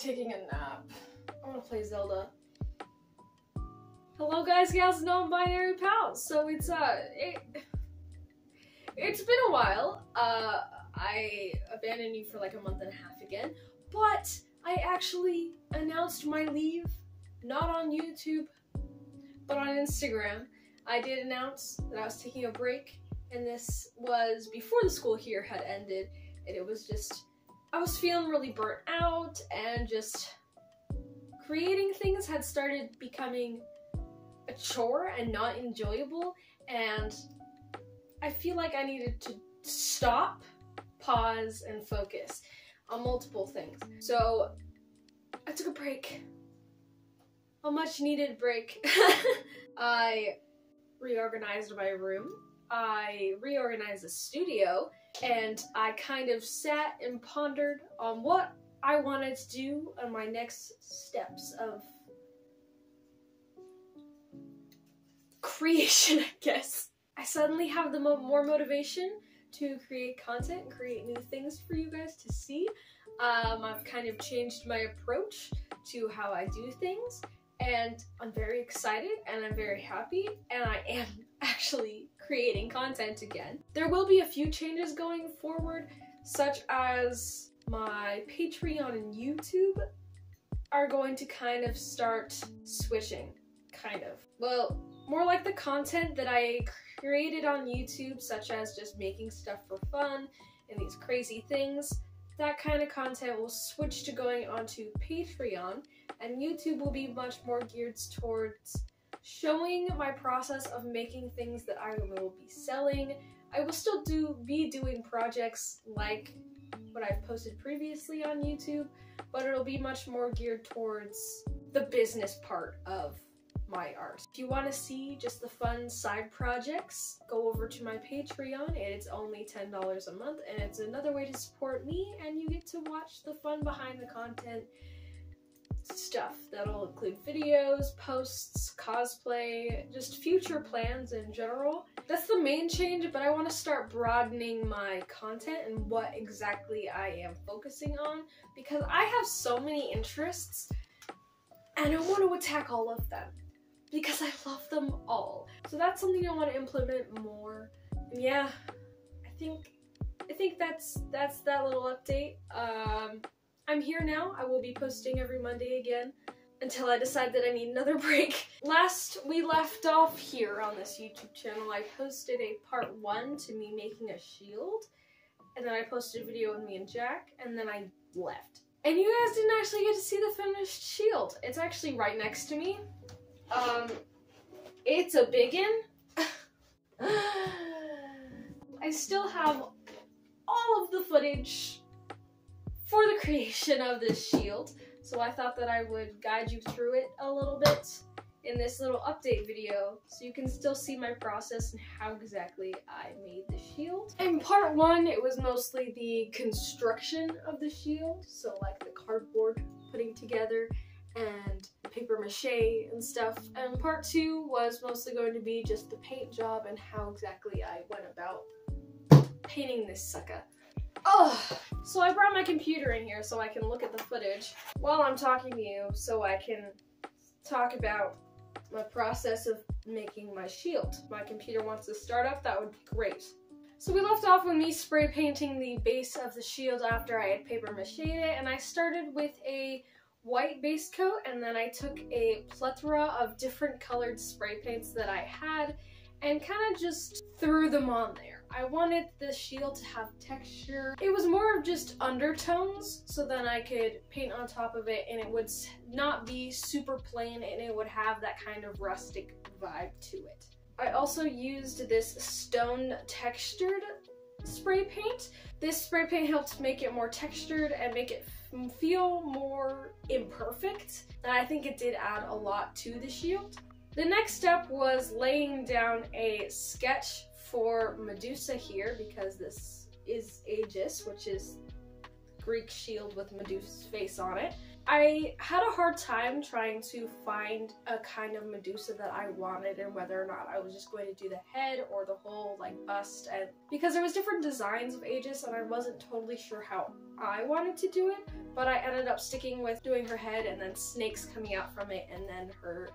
taking a nap. I want to play Zelda. Hello guys, gals, non-binary pals. So it's been a while. I abandoned you for like a month and a half again, but I actually announced my leave, not on YouTube, but on Instagram. I did announce that I was taking a break, and this was before the school here had ended, and it was just, I was feeling really burnt out, and just creating things had started becoming a chore and not enjoyable, and I feel like I needed to stop, pause, and focus on multiple things. So I took a break, a much needed break. I reorganized my room, I reorganized the studio, and I kind of sat and pondered on what I wanted to do on my next steps of creation, I guess. I suddenly have the more motivation to create content, create new things for you guys to see. I've kind of changed my approach to how I do things, and I'm very excited and I'm very happy, and I am actually creating content again. There will be a few changes going forward, such as my Patreon and YouTube are going to kind of start switching, kind of. Well, more like the content that I created on YouTube, such as just making stuff for fun and these crazy things. That kind of content will switch to going onto Patreon, and YouTube will be much more geared towards showing my process of making things that I will be selling. I will still be doing projects like what I've posted previously on YouTube, but it'll be much more geared towards the business part of my art. If you want to see just the fun side projects, go over to my Patreon, and it's only $10 a month, and it's another way to support me, and you get to watch the fun behind the content stuff. That'll include videos, posts, cosplay, just future plans in general. That's the main change, but I want to start broadening my content and what exactly I am focusing on, because I have so many interests, and I want to attack all of them, because I love them all. So that's something I want to implement more. And yeah, I think that's that little update. I'm here now. I will be posting every Monday again until I decide that I need another break. Last we left off here on this YouTube channel, I posted a part 1 to me making a shield, and then I posted a video with me and Jack, and then I left. And you guys didn't actually get to see the finished shield. It's actually right next to me. It's a biggin. I still have all of the footage for the creation of this shield, so I thought that I would guide you through it a little bit in this little update video, so you can still see my process and how exactly I made the shield. In part 1, it was mostly the construction of the shield, so like the cardboard putting together and paper mache and stuff, and part 2 was mostly going to be just the paint job and how exactly I went about painting this sucker. Oh, so I brought my computer in here so I can look at the footage while I'm talking to you, so I can talk about my process of making my shield. If my computer wants to start up, that would be great. So we left off with me spray painting the base of the shield after I had paper mache'd it, and I started with a white base coat, and then I took a plethora of different colored spray paints that I had and kind of just threw them on there. I wanted the shield to have texture. It was more of just undertones, so then I could paint on top of it and it would not be super plain, and it would have that kind of rustic vibe to it. I also used this stone textured spray paint. This spray paint helped make it more textured and make it feel more imperfect, and I think it did add a lot to the shield. The next step was laying down a sketch for Medusa here, because this is Aegis, which is Greek shield with Medusa's face on it. I had a hard time trying to find a kind of Medusa that I wanted and whether or not I was just going to do the head or the whole like bust, and because there was different designs of Aegis and I wasn't totally sure how I wanted to do it, but I ended up sticking with doing her head and then snakes coming out from it and then her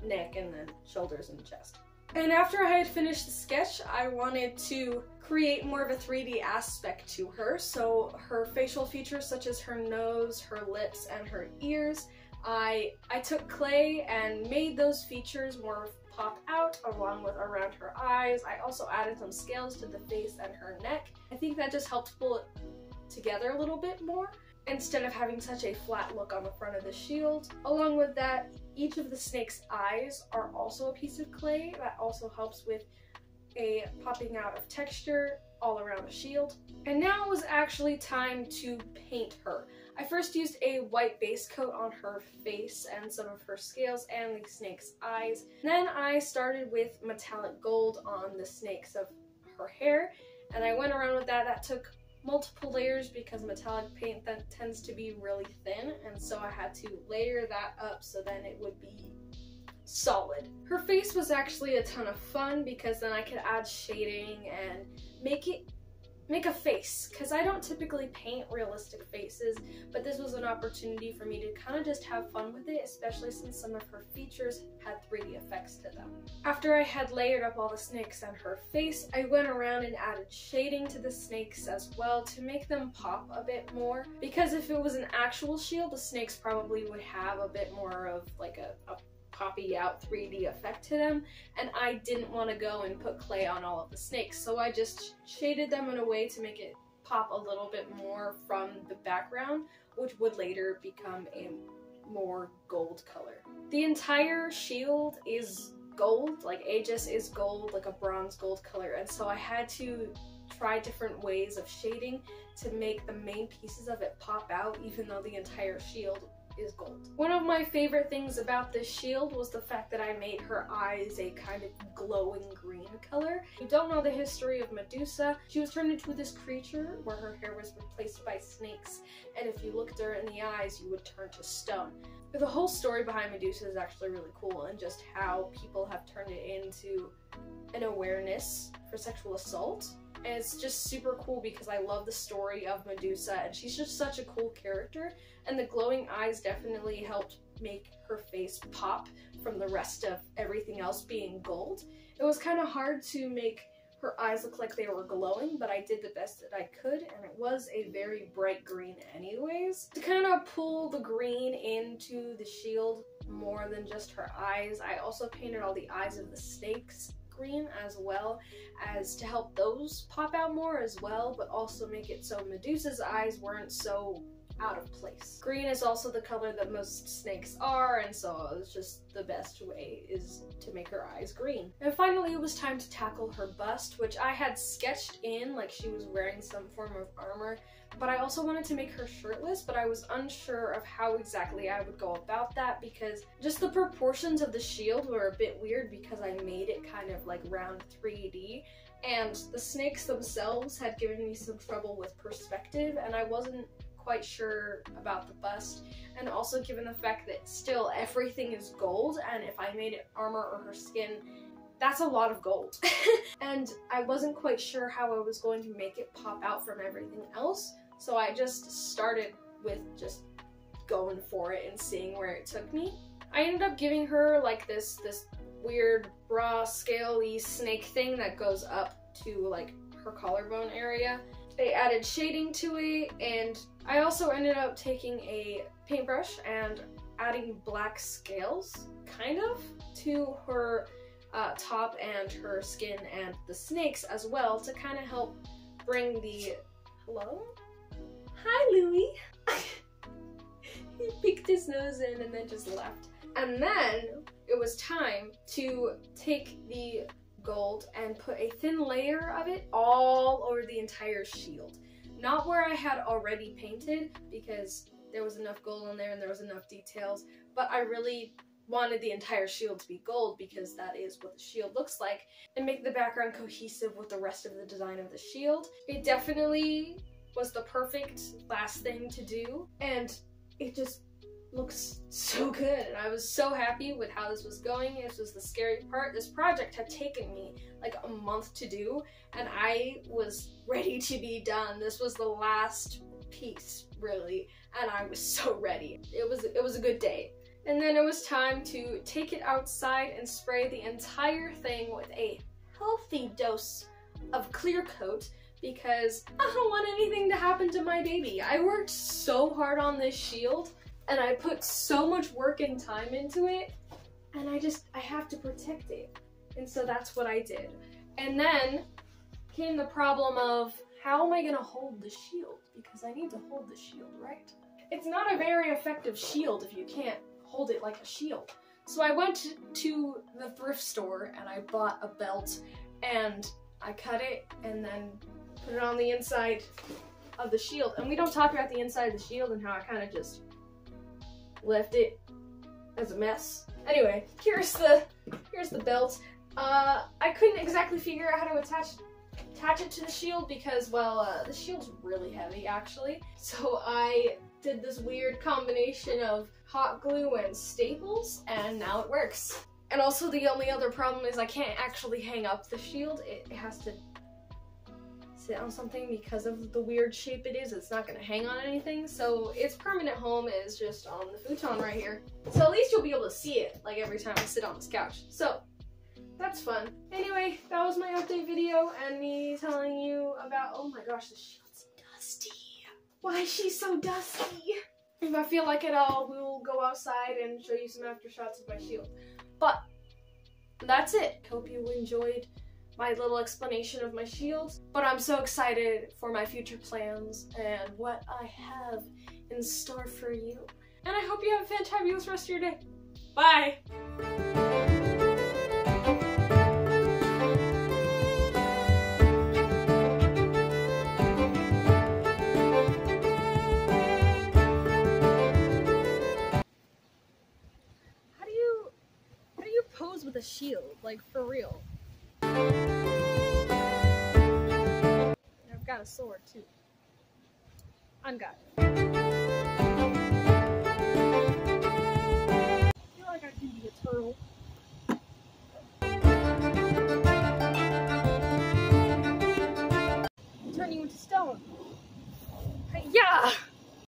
neck and then shoulders and chest. And after I had finished the sketch, I wanted to create more of a 3D aspect to her. So her facial features such as her nose, her lips, and her ears, I took clay and made those features more pop out along with around her eyes. I also added some scales to the face and her neck. I think that just helped pull it together a little bit more instead of having such a flat look on the front of the shield. Along with that, each of the snake's eyes are also a piece of clay. That also helps with a popping out of texture all around the shield. And now it was actually time to paint her. I first used a white base coat on her face and some of her scales and the snake's eyes. Then I started with metallic gold on the snakes of her hair, and I went around with that. That took multiple layers because metallic paint that tends to be really thin, and so I had to layer that up so then it would be solid. Her face was actually a ton of fun because then I could add shading and make a face, because I don't typically paint realistic faces, but this was an opportunity for me to kind of just have fun with it, especially since some of her features had 3D effects to them. After I had layered up all the snakes and her face, I went around and added shading to the snakes as well to make them pop a bit more, because if it was an actual shield, the snakes probably would have a bit more of like a poppy out 3D effect to them, and I didn't want to go and put clay on all of the snakes, so I just shaded them in a way to make it pop a little bit more from the background, which would later become a more gold color. The entire shield is gold, like Aegis is gold, like a bronze gold color, and so I had to try different ways of shading to make the main pieces of it pop out, even though the entire shield is gold. One of my favorite things about this shield was the fact that I made her eyes a kind of glowing green color. If you don't know the history of Medusa, she was turned into this creature where her hair was replaced by snakes, and if you looked her in the eyes, you would turn to stone. But the whole story behind Medusa is actually really cool, and just how people have turned it into an awareness for sexual assault. And it's just super cool because I love the story of Medusa, and she's just such a cool character, and the glowing eyes definitely helped make her face pop from the rest of everything else being gold. It was kind of hard to make her eyes look like they were glowing, but I did the best that I could, and it was a very bright green anyways. To kind of pull the green into the shield more than just her eyes, I also painted all the eyes of the snakes green as well, as to help those pop out more as well, but also make it so Medusa's eyes weren't so out of place. Green is also the color that most snakes are, and so it's just the best way is to make her eyes green. And finally it was time to tackle her bust, which I had sketched in like she was wearing some form of armor, but I also wanted to make her shirtless, but I was unsure of how exactly I would go about that because just the proportions of the shield were a bit weird because I made it kind of like round 3D, and the snakes themselves had given me some trouble with perspective, and I wasn't quite sure about the bust, and also given the fact that still everything is gold, and if I made it armor or her skin, that's a lot of gold. And I wasn't quite sure how I was going to make it pop out from everything else, so I just started with just going for it and seeing where it took me. I ended up giving her like this weird bra scaly snake thing that goes up to like her collarbone area. I added shading to it, and I also ended up taking a paintbrush and adding black scales, kind of, to her top and her skin and the snakes as well to kind of help bring the... Hello? Hi, Louie! He peeked his nose in and then just left. And then it was time to take the gold and put a thin layer of it all over the entire shield. Not where I had already painted because there was enough gold on there and there was enough details, but I really wanted the entire shield to be gold because that is what the shield looks like, and make the background cohesive with the rest of the design of the shield. It definitely was the perfect last thing to do, and it just looks so good, and I was so happy with how this was going. This was the scary part. This project had taken me like a month to do, and I was ready to be done. This was the last piece, really, and I was so ready. It was a good day. And then it was time to take it outside and spray the entire thing with a healthy dose of clear coat, because I don't want anything to happen to my baby. I worked so hard on this shield, and I put so much work and time into it, and I have to protect it. And so that's what I did. And then came the problem of, how am I gonna hold the shield? Because I need to hold the shield, right? It's not a very effective shield if you can't hold it like a shield. So I went to the thrift store and I bought a belt, and I cut it and then put it on the inside of the shield. And we don't talk about the inside of the shield and how I kind of just left it as a mess. Anyway, here's the belt. I couldn't exactly figure out how to attach it to the shield because, well, the shield's really heavy actually. So I did this weird combination of hot glue and staples, and now it works. And also the only other problem is I can't actually hang up the shield. It has to sit on something because of the weird shape it is. It's not gonna hang on anything, so its permanent home is just on the futon right here. So at least you'll be able to see it, like every time I sit on this couch. So that's fun. Anyway, that was my update video and me telling you about, oh my gosh, the shield's dusty. Why is she so dusty? If I feel like it, we'll go outside and show you some after shots of my shield. But that's it. Hope you enjoyed my little explanation of my shield. But I'm so excited for my future plans and what I have in store for you. And I hope you have a fantabulous rest of your day. Bye! How do you pose with a shield, like for real? I've got a sword too. I'm got it. I feel like I can be a turtle. Turn you into stone. Yeah!